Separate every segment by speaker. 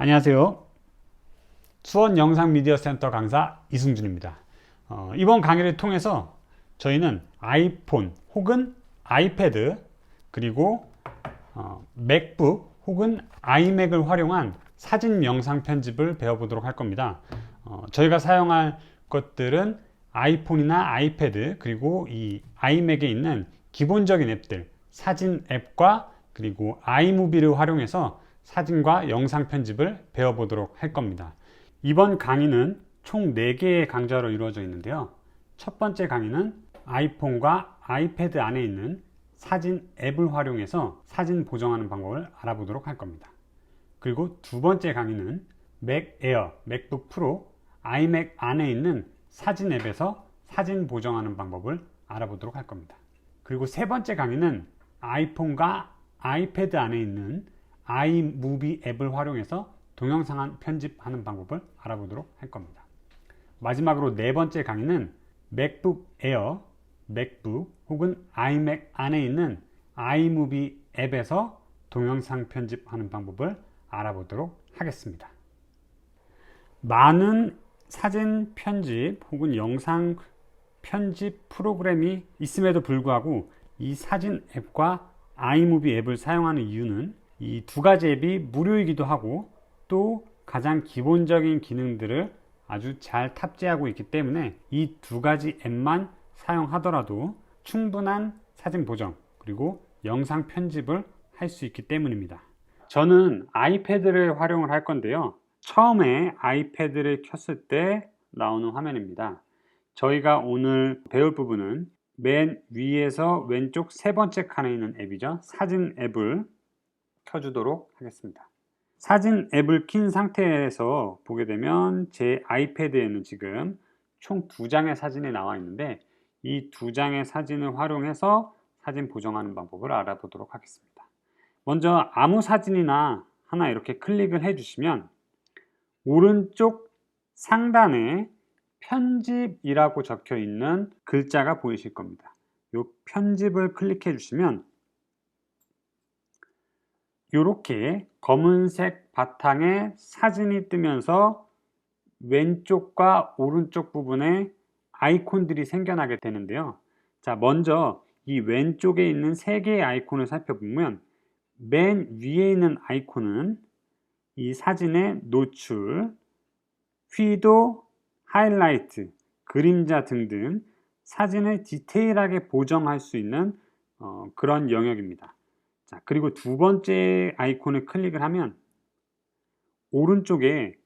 Speaker 1: 안녕하세요. 수원 영상미디어센터 강사 이승준입니다. 이번 강의를 통해서 저희는 아이폰 혹은 아이패드 그리고 맥북 혹은 아이맥을 활용한 사진 영상 편집을 배워보도록 할 겁니다. 저희가 사용할 것들은 아이폰이나 아이패드 그리고 이 아이맥에 있는 기본적인 앱들, 사진 앱과 그리고 아이무비를 활용해서 사진과 영상 편집을 배워보도록 할 겁니다. 이번 강의는 총 4개의 강좌로 이루어져 있는데요. 첫 번째 강의는 아이폰과 아이패드 안에 있는 사진 앱을 활용해서 사진 보정하는 방법을 알아보도록 할 겁니다. 그리고 두 번째 강의는 맥 에어, 맥북 프로, 아이맥 안에 있는 사진 앱에서 사진 보정하는 방법을 알아보도록 할 겁니다. 그리고 세 번째 강의는 아이폰과 아이패드 안에 있는 아이무비 앱을 활용해서 동영상 편집하는 방법을 알아보도록 할 겁니다. 마지막으로 네 번째 강의는 맥북 에어, 맥북 혹은 아이맥 안에 있는 아이무비 앱에서 동영상 편집하는 방법을 알아보도록 하겠습니다. 많은 사진 편집 혹은 영상 편집 프로그램이 있음에도 불구하고 이 사진 앱과 아이무비 앱을 사용하는 이유는 이 두 가지 앱이 무료이기도 하고 또 가장 기본적인 기능들을 아주 잘 탑재하고 있기 때문에 이 두 가지 앱만 사용하더라도 충분한 사진 보정 그리고 영상 편집을 할 수 있기 때문입니다. 저는 아이패드를 활용을 할 건데요. 처음에 아이패드를 켰을 때 나오는 화면입니다. 저희가 오늘 배울 부분은 맨 위에서 왼쪽 세 번째 칸에 있는 앱이죠. 사진 앱을 켜주도록 하겠습니다. 사진 앱을 킨 상태에서 보게 되면 제 아이패드에는 지금 총 2장의 사진이 나와 있는데 이 2장의 사진을 활용해서 사진 보정하는 방법을 알아보도록 하겠습니다. 먼저 아무 사진이나 하나 이렇게 클릭을 해주시면 오른쪽 상단에 편집이라고 적혀 있는 글자가 보이실 겁니다. 이 편집을 클릭해 주시면 이렇게 검은색 바탕에 사진이 뜨면서 왼쪽과 오른쪽 부분에 아이콘들이 생겨나게 되는데요. 자, 먼저 이 왼쪽에 있는 3개의 아이콘을 살펴보면 맨 위에 있는 아이콘은 이 사진의 노출, 휘도, 하이라이트, 그림자 등등 사진을 디테일하게 보정할 수 있는 그런 영역입니다. 자, 그리고 두 번째 아이콘을 클릭을 하면 오른쪽에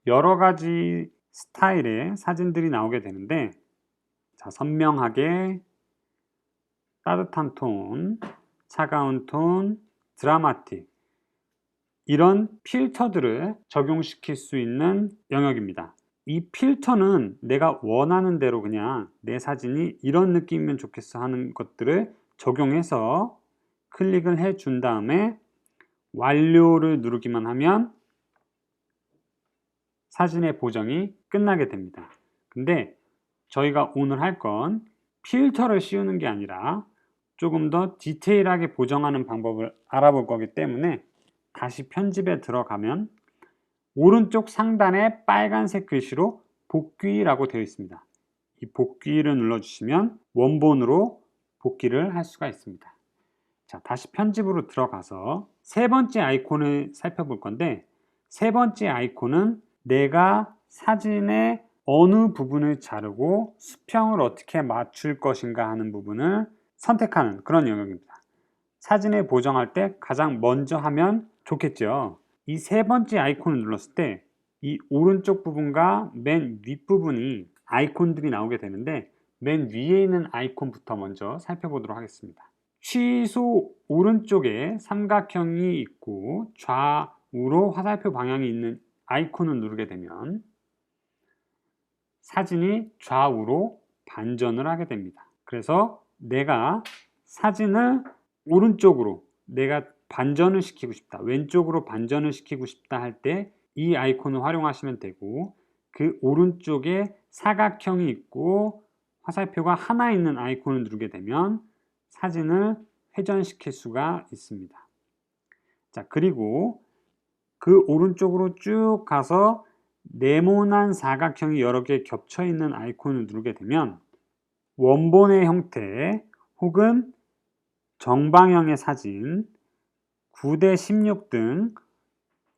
Speaker 1: 여러 가지 스타일의 사진들이 나오게 되는데 자, 선명하게, 따뜻한 톤, 차가운 톤, 드라마틱 이런 필터들을 적용시킬 수 있는 영역입니다. 이 필터는 내가 원하는 대로 그냥 내 사진이 이런 느낌이면 좋겠어 하는 것들을 적용해서 클릭을 해 준 다음에 완료를 누르기만 하면 사진의 보정이 끝나게 됩니다. 근데 저희가 오늘 할 건 필터를 씌우는 게 아니라 조금 더 디테일하게 보정하는 방법을 알아볼 거기 때문에 다시 편집에 들어가면 오른쪽 상단에 빨간색 글씨로 복귀라고 되어 있습니다. 이 복귀를 눌러주시면 원본으로 복귀를 할 수가 있습니다. 자, 다시 편집으로 들어가서 세 번째 아이콘을 살펴볼 건데 세 번째 아이콘은 내가 사진의 어느 부분을 자르고 수평을 어떻게 맞출 것인가 하는 부분을 선택하는 그런 영역입니다. 사진을 보정할 때 가장 먼저 하면 좋겠죠. 이 세 번째 아이콘을 눌렀을 때 이 오른쪽 부분과 맨 윗부분이 아이콘들이 나오게 되는데 맨 위에 있는 아이콘부터 먼저 살펴보도록 하겠습니다. 취소 오른쪽에 삼각형이 있고 좌우로 화살표 방향이 있는 아이콘을 누르게 되면 사진이 좌우로 반전을 하게 됩니다. 그래서 내가 사진을 오른쪽으로 내가 반전을 시키고 싶다, 왼쪽으로 반전을 시키고 싶다 할 때 이 아이콘을 활용하시면 되고 그 오른쪽에 사각형이 있고 화살표가 하나 있는 아이콘을 누르게 되면 사진을 회전시킬 수가 있습니다. 자, 그리고 그 오른쪽으로 쭉 가서 네모난 사각형이 여러 개 겹쳐 있는 아이콘을 누르게 되면 원본의 형태 혹은 정방형의 사진, 9:16 등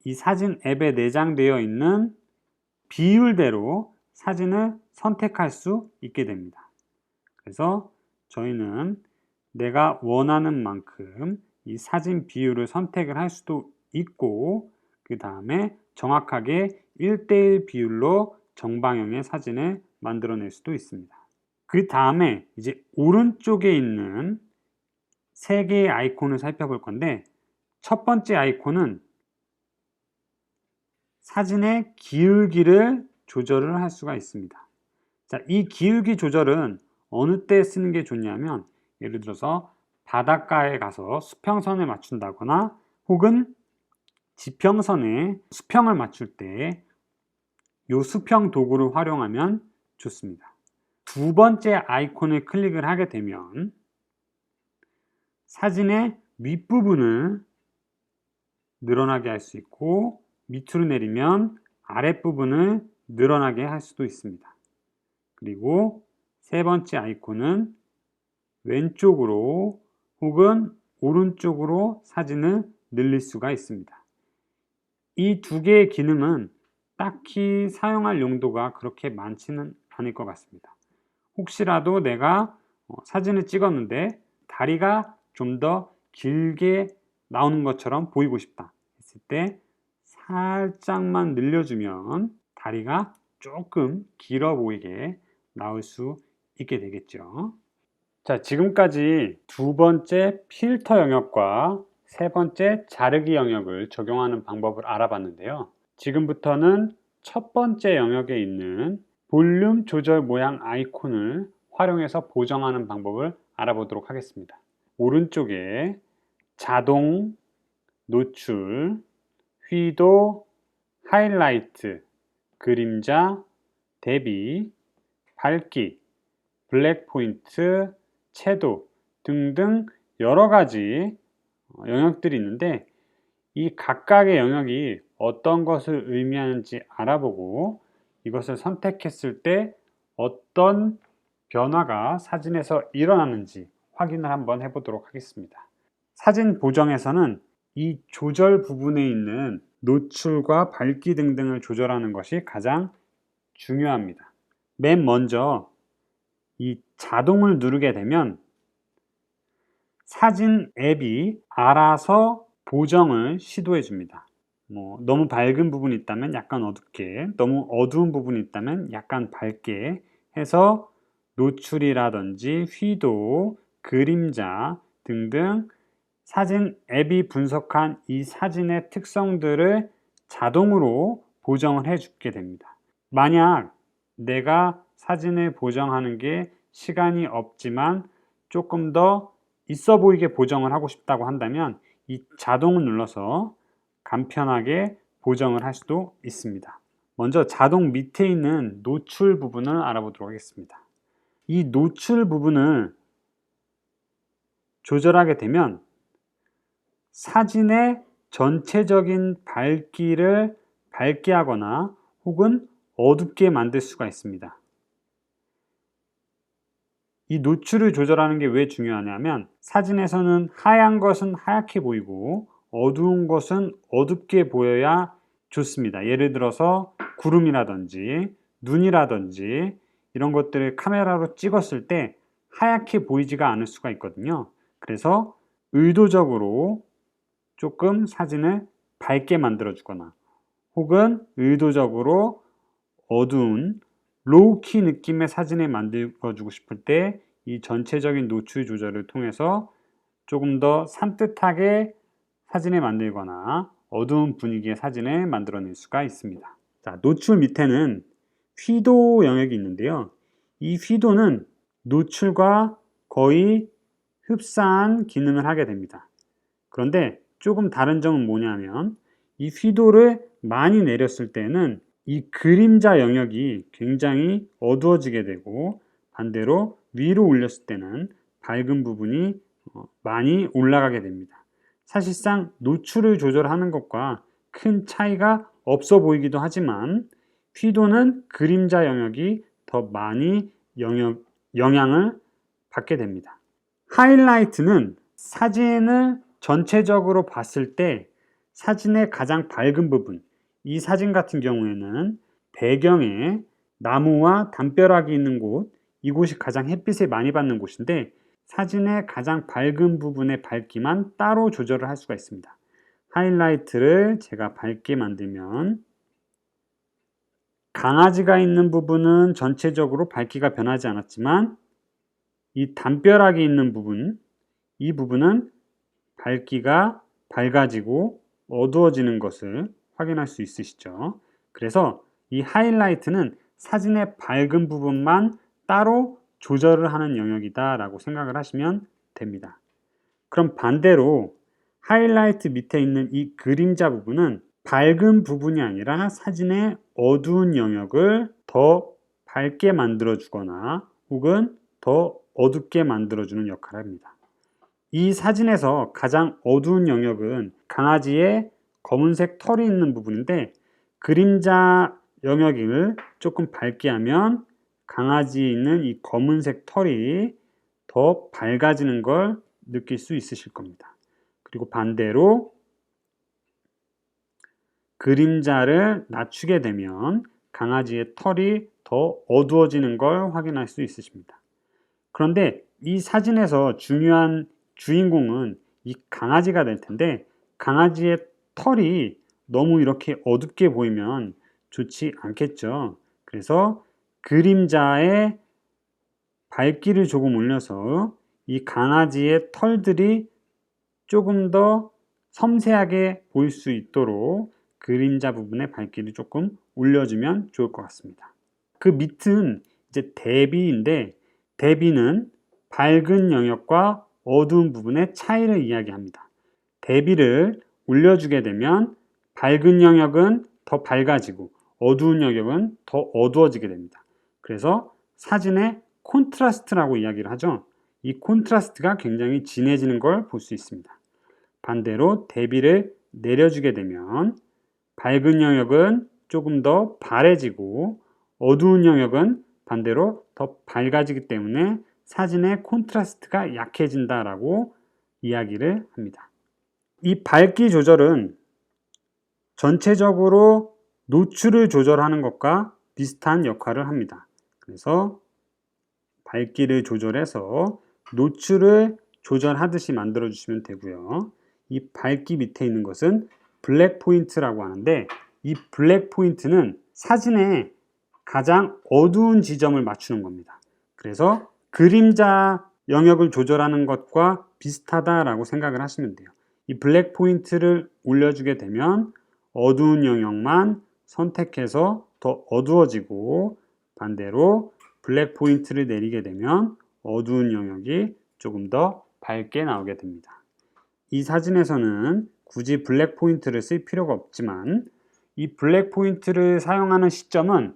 Speaker 1: 이 사진 앱에 내장되어 있는 비율대로 사진을 선택할 수 있게 됩니다. 그래서 저희는 내가 원하는 만큼 이 사진 비율을 선택을 할 수도 있고, 그 다음에 정확하게 1:1 비율로 정방형의 사진을 만들어낼 수도 있습니다. 그 다음에 이제 오른쪽에 있는 세 개의 아이콘을 살펴볼 건데, 첫 번째 아이콘은 사진의 기울기를 조절을 할 수가 있습니다. 자, 이 기울기 조절은 어느 때 쓰는 게 좋냐면, 예를 들어서 바닷가에 가서 수평선을 맞춘다거나 혹은 지평선에 수평을 맞출 때 이 수평 도구를 활용하면 좋습니다. 두 번째 아이콘을 클릭을 하게 되면 사진의 윗부분을 늘어나게 할 수 있고, 밑으로 내리면 아랫부분을 늘어나게 할 수도 있습니다. 그리고 세 번째 아이콘은 왼쪽으로 혹은 오른쪽으로 사진을 늘릴 수가 있습니다. 이 두 개의 기능은 딱히 사용할 용도가 그렇게 많지는 않을 것 같습니다. 혹시라도 내가 사진을 찍었는데 다리가 좀 더 길게 나오는 것처럼 보이고 싶다 했을 때 살짝만 늘려주면 다리가 조금 길어 보이게 나올 수 있게 되겠죠. 자, 지금까지 두 번째 필터 영역과 세 번째 자르기 영역을 적용하는 방법을 알아봤는데요. 지금부터는 첫 번째 영역에 있는 볼륨 조절 모양 아이콘을 활용해서 보정하는 방법을 알아보도록 하겠습니다. 오른쪽에 자동, 노출, 휘도, 하이라이트, 그림자, 대비, 밝기, 블랙 포인트, 채도 등등 여러 가지 영역들이 있는데, 이 각각의 영역이 어떤 것을 의미하는지 알아보고 이것을 선택했을 때 어떤 변화가 사진에서 일어나는지 확인을 한번 해보도록 하겠습니다. 사진 보정에서는 이 조절 부분에 있는 노출과 밝기 등등을 조절하는 것이 가장 중요합니다. 맨 먼저 이 자동을 누르게 되면 사진 앱이 알아서 보정을 시도해 줍니다. 너무 밝은 부분이 있다면 약간 어둡게, 너무 어두운 부분이 있다면 약간 밝게 해서 노출이라든지 휘도, 그림자 등등 사진 앱이 분석한 이 사진의 특성들을 자동으로 보정을 해주게 됩니다. 만약 내가 사진을 보정하는 게 시간이 없지만 조금 더 있어 보이게 보정을 하고 싶다고 한다면 이 자동을 눌러서 간편하게 보정을 할 수도 있습니다. 먼저 자동 밑에 있는 노출 부분을 알아보도록 하겠습니다. 이 노출 부분을 조절하게 되면 사진의 전체적인 밝기를 밝게 하거나 혹은 어둡게 만들 수가 있습니다. 이 노출을 조절하는 게 왜 중요하냐면 사진에서는 하얀 것은 하얗게 보이고 어두운 것은 어둡게 보여야 좋습니다. 예를 들어서 구름이라든지 눈이라든지 이런 것들을 카메라로 찍었을 때 하얗게 보이지가 않을 수가 있거든요. 그래서 의도적으로 조금 사진을 밝게 만들어 주거나 혹은 의도적으로 어두운 로우키 느낌의 사진을 만들어 주고 싶을 때 이 전체적인 노출 조절을 통해서 조금 더 산뜻하게 사진을 만들거나 어두운 분위기의 사진을 만들어낼 수가 있습니다. 자, 노출 밑에는 휘도 영역이 있는데요. 이 휘도는 노출과 거의 흡사한 기능을 하게 됩니다. 그런데 조금 다른 점은 뭐냐면 이 휘도를 많이 내렸을 때는 이 그림자 영역이 굉장히 어두워지게 되고 반대로 위로 올렸을 때는 밝은 부분이 많이 올라가게 됩니다. 사실상 노출을 조절하는 것과 큰 차이가 없어 보이기도 하지만 휘도는 그림자 영역이 더 많이 영향을 받게 됩니다. 하이라이트는 사진을 전체적으로 봤을 때 사진의 가장 밝은 부분, 이 사진 같은 경우에는 배경에 나무와 담벼락이 있는 곳, 이곳이 가장 햇빛을 많이 받는 곳인데 사진의 가장 밝은 부분의 밝기만 따로 조절을 할 수가 있습니다. 하이라이트를 제가 밝게 만들면 강아지가 있는 부분은 전체적으로 밝기가 변하지 않았지만 이 담벼락이 있는 부분, 이 부분은 밝기가 밝아지고 어두워지는 것을 확인할 수 있으시죠. 그래서 이 하이라이트는 사진의 밝은 부분만 따로 조절을 하는 영역이다 라고 생각을 하시면 됩니다. 그럼 반대로 하이라이트 밑에 있는 이 그림자 부분은 밝은 부분이 아니라 사진의 어두운 영역을 더 밝게 만들어 주거나 혹은 더 어둡게 만들어 주는 역할을 합니다. 이 사진에서 가장 어두운 영역은 강아지의 검은색 털이 있는 부분인데 그림자 영역을 조금 밝게 하면 강아지에 있는 이 검은색 털이 더 밝아지는 걸 느낄 수 있으실 겁니다. 그리고 반대로 그림자를 낮추게 되면 강아지의 털이 더 어두워지는 걸 확인할 수 있으십니다. 그런데 이 사진에서 중요한 주인공은 이 강아지가 될 텐데 강아지의 털이 너무 이렇게 어둡게 보이면 좋지 않겠죠. 그래서 그림자에 밝기를 조금 올려서 이 강아지의 털들이 조금 더 섬세하게 보일 수 있도록 그림자 부분의 밝기를 조금 올려주면 좋을 것 같습니다. 그 밑은 이제 대비인데 대비는 밝은 영역과 어두운 부분의 차이를 이야기합니다. 대비를 올려주게 되면 밝은 영역은 더 밝아지고 어두운 영역은 더 어두워지게 됩니다. 그래서 사진의 콘트라스트라고 이야기를 하죠. 이 콘트라스트가 굉장히 진해지는 걸 볼 수 있습니다. 반대로 대비를 내려주게 되면 밝은 영역은 조금 더 바래지고 어두운 영역은 반대로 더 밝아지기 때문에 사진의 콘트라스트가 약해진다라고 이야기를 합니다. 이 밝기 조절은 전체적으로 노출을 조절하는 것과 비슷한 역할을 합니다. 그래서 밝기를 조절해서 노출을 조절하듯이 만들어 주시면 되고요. 이 밝기 밑에 있는 것은 블랙 포인트라고 하는데 이 블랙 포인트는 사진의 가장 어두운 지점을 맞추는 겁니다. 그래서 그림자 영역을 조절하는 것과 비슷하다라고 생각을 하시면 돼요. 이 블랙 포인트를 올려주게 되면 어두운 영역만 선택해서 더 어두워지고 반대로 블랙 포인트를 내리게 되면 어두운 영역이 조금 더 밝게 나오게 됩니다. 이 사진에서는 굳이 블랙 포인트를 쓸 필요가 없지만 이 블랙 포인트를 사용하는 시점은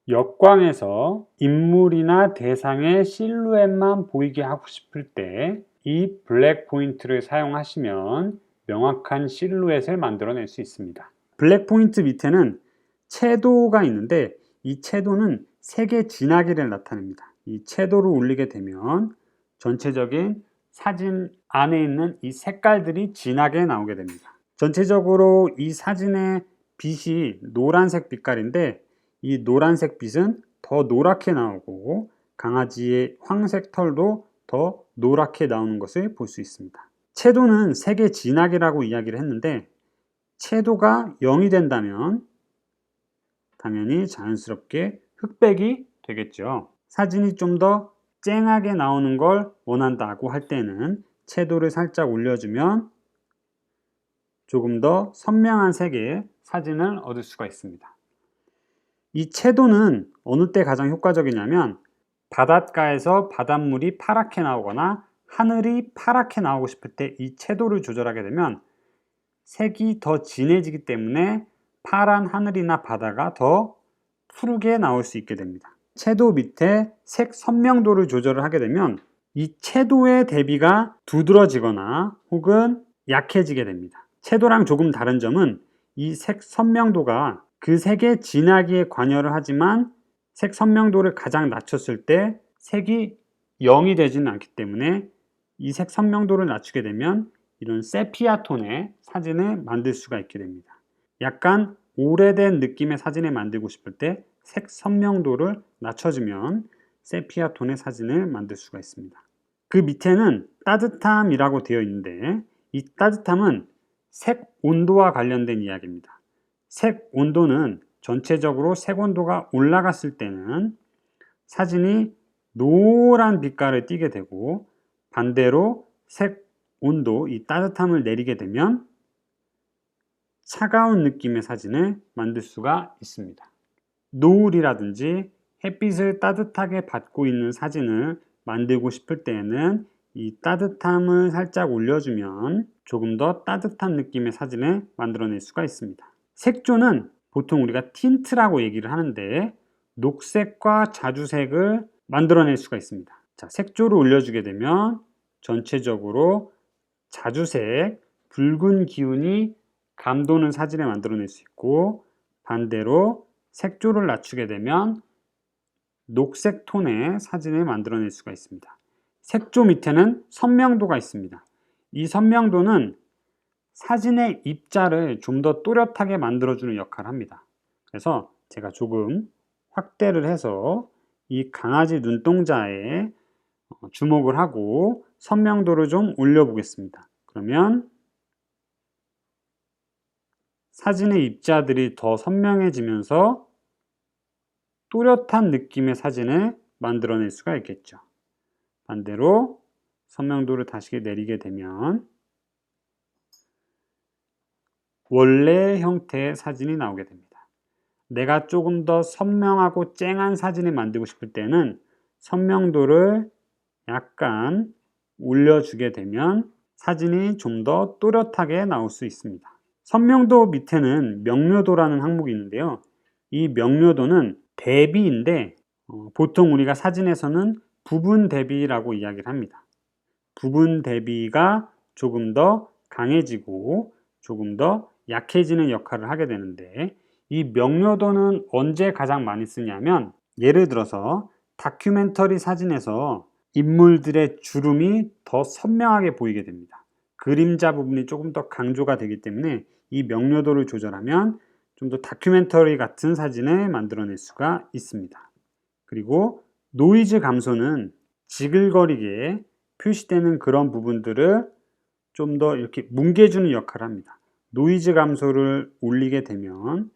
Speaker 1: 역광에서 인물이나 대상의 실루엣만 보이게 하고 싶을 때 이 블랙 포인트를 사용하시면 명확한 실루엣을 만들어낼 수 있습니다. 블랙 포인트 밑에는 채도가 있는데 이 채도는 색의 진하기를 나타냅니다. 이 채도를 올리게 되면 전체적인 사진 안에 있는 이 색깔들이 진하게 나오게 됩니다. 전체적으로 이 사진의 빛이 노란색 빛깔인데 이 노란색 빛은 더 노랗게 나오고 강아지의 황색 털도 더 노랗게 나오는 것을 볼 수 있습니다. 채도는 색의 진하기라고 이야기를 했는데 채도가 0이 된다면 당연히 자연스럽게 흑백이 되겠죠. 사진이 좀 더 쨍하게 나오는 걸 원한다고 할 때는 채도를 살짝 올려주면 조금 더 선명한 색의 사진을 얻을 수가 있습니다. 이 채도는 어느 때 가장 효과적이냐면 바닷가에서 바닷물이 파랗게 나오거나 하늘이 파랗게 나오고 싶을 때 이 채도를 조절하게 되면 색이 더 진해지기 때문에 파란 하늘이나 바다가 더 푸르게 나올 수 있게 됩니다. 채도 밑에 색 선명도를 조절을 하게 되면 이 채도의 대비가 두드러지거나 혹은 약해지게 됩니다. 채도랑 조금 다른 점은 이 색 선명도가 그 색의 진하기에 관여를 하지만 색 선명도를 가장 낮췄을 때 색이 0이 되지는 않기 때문에 이 색 선명도를 낮추게 되면 이런 세피아 톤의 사진을 만들 수가 있게 됩니다. 약간 오래된 느낌의 사진을 만들고 싶을 때 색 선명도를 낮춰주면 세피아 톤의 사진을 만들 수가 있습니다. 그 밑에는 따뜻함이라고 되어 있는데 이 따뜻함은 색 온도와 관련된 이야기입니다. 색 온도는 전체적으로 색 온도가 올라갔을 때는 사진이 노란 빛깔을 띠게 되고 반대로 색 온도, 이 따뜻함을 내리게 되면 차가운 느낌의 사진을 만들 수가 있습니다. 노을이라든지 햇빛을 따뜻하게 받고 있는 사진을 만들고 싶을 때에는 이 따뜻함을 살짝 올려주면 조금 더 따뜻한 느낌의 사진을 만들어낼 수가 있습니다. 색조는 보통 우리가 틴트라고 얘기를 하는데 녹색과 자주색을 만들어낼 수가 있습니다. 자, 색조를 올려주게 되면 전체적으로 자주색, 붉은 기운이 감도는 사진을 만들어낼 수 있고 반대로 색조를 낮추게 되면 녹색 톤의 사진을 만들어낼 수가 있습니다. 색조 밑에는 선명도가 있습니다. 이 선명도는 사진의 입자를 좀 더 또렷하게 만들어주는 역할을 합니다. 그래서 제가 조금 확대를 해서 이 강아지 눈동자에 주목을 하고 선명도를 좀 올려보겠습니다. 그러면 사진의 입자들이 더 선명해지면서 또렷한 느낌의 사진을 만들어낼 수가 있겠죠. 반대로 선명도를 다시 내리게 되면 원래 형태의 사진이 나오게 됩니다. 내가 조금 더 선명하고 쨍한 사진을 만들고 싶을 때는 선명도를 약간 올려주게 되면 사진이 좀 더 또렷하게 나올 수 있습니다. 선명도 밑에는 명료도라는 항목이 있는데요. 이 명료도는 대비인데 보통 우리가 사진에서는 부분 대비라고 이야기를 합니다. 부분 대비가 조금 더 강해지고 조금 더 약해지는 역할을 하게 되는데 이 명료도는 언제 가장 많이 쓰냐면 예를 들어서 다큐멘터리 사진에서 인물들의 주름이 더 선명하게 보이게 됩니다. 그림자 부분이 조금 더 강조가 되기 때문에 이 명료도를 조절하면 좀 더 다큐멘터리 같은 사진을 만들어낼 수가 있습니다. 그리고 노이즈 감소는 지글거리게 표시되는 그런 부분들을 좀 더 이렇게 뭉개주는 역할을 합니다. 노이즈 감소를 올리게 되면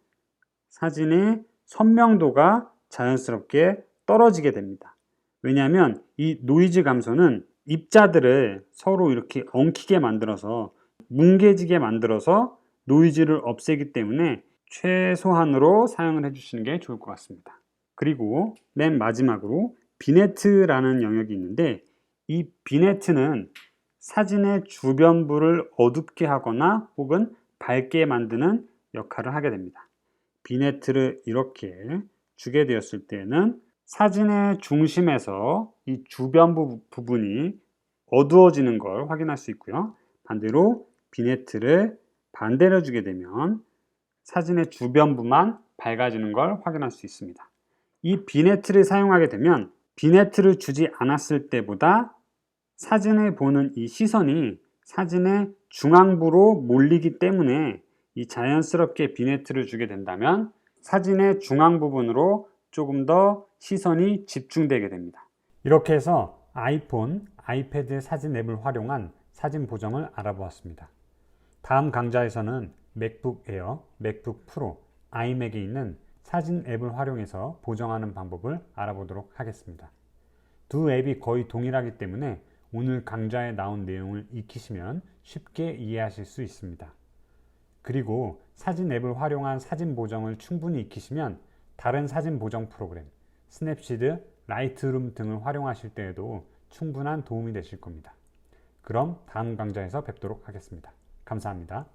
Speaker 1: 사진의 선명도가 자연스럽게 떨어지게 됩니다. 왜냐하면 이 노이즈 감소는 입자들을 서로 이렇게 엉키게 만들어서 뭉개지게 만들어서 노이즈를 없애기 때문에 최소한으로 사용을 해주시는 게 좋을 것 같습니다. 그리고 맨 마지막으로 비네트라는 영역이 있는데 이 비네트는 사진의 주변부를 어둡게 하거나 혹은 밝게 만드는 역할을 하게 됩니다. 비네트를 이렇게 주게 되었을 때는 사진의 중심에서 이 주변부 부분이 어두워지는 걸 확인할 수 있고요. 반대로 비네트를 반대로 주게 되면 사진의 주변부만 밝아지는 걸 확인할 수 있습니다. 이 비네트를 사용하게 되면 비네트를 주지 않았을 때보다 사진을 보는 이 시선이 사진의 중앙부로 몰리기 때문에 이 자연스럽게 비네트를 주게 된다면 사진의 중앙 부분으로 조금 더 시선이 집중되게 됩니다. 이렇게 해서 아이폰, 아이패드 사진 앱을 활용한 사진 보정을 알아보았습니다. 다음 강좌에서는 맥북 에어, 맥북 프로, 아이맥에 있는 사진 앱을 활용해서 보정하는 방법을 알아보도록 하겠습니다. 두 앱이 거의 동일하기 때문에 오늘 강좌에 나온 내용을 익히시면 쉽게 이해하실 수 있습니다. 그리고 사진 앱을 활용한 사진 보정을 충분히 익히시면 다른 사진 보정 프로그램, 스냅시드, 라이트룸 등을 활용하실 때에도 충분한 도움이 되실 겁니다. 그럼 다음 강좌에서 뵙도록 하겠습니다. 감사합니다.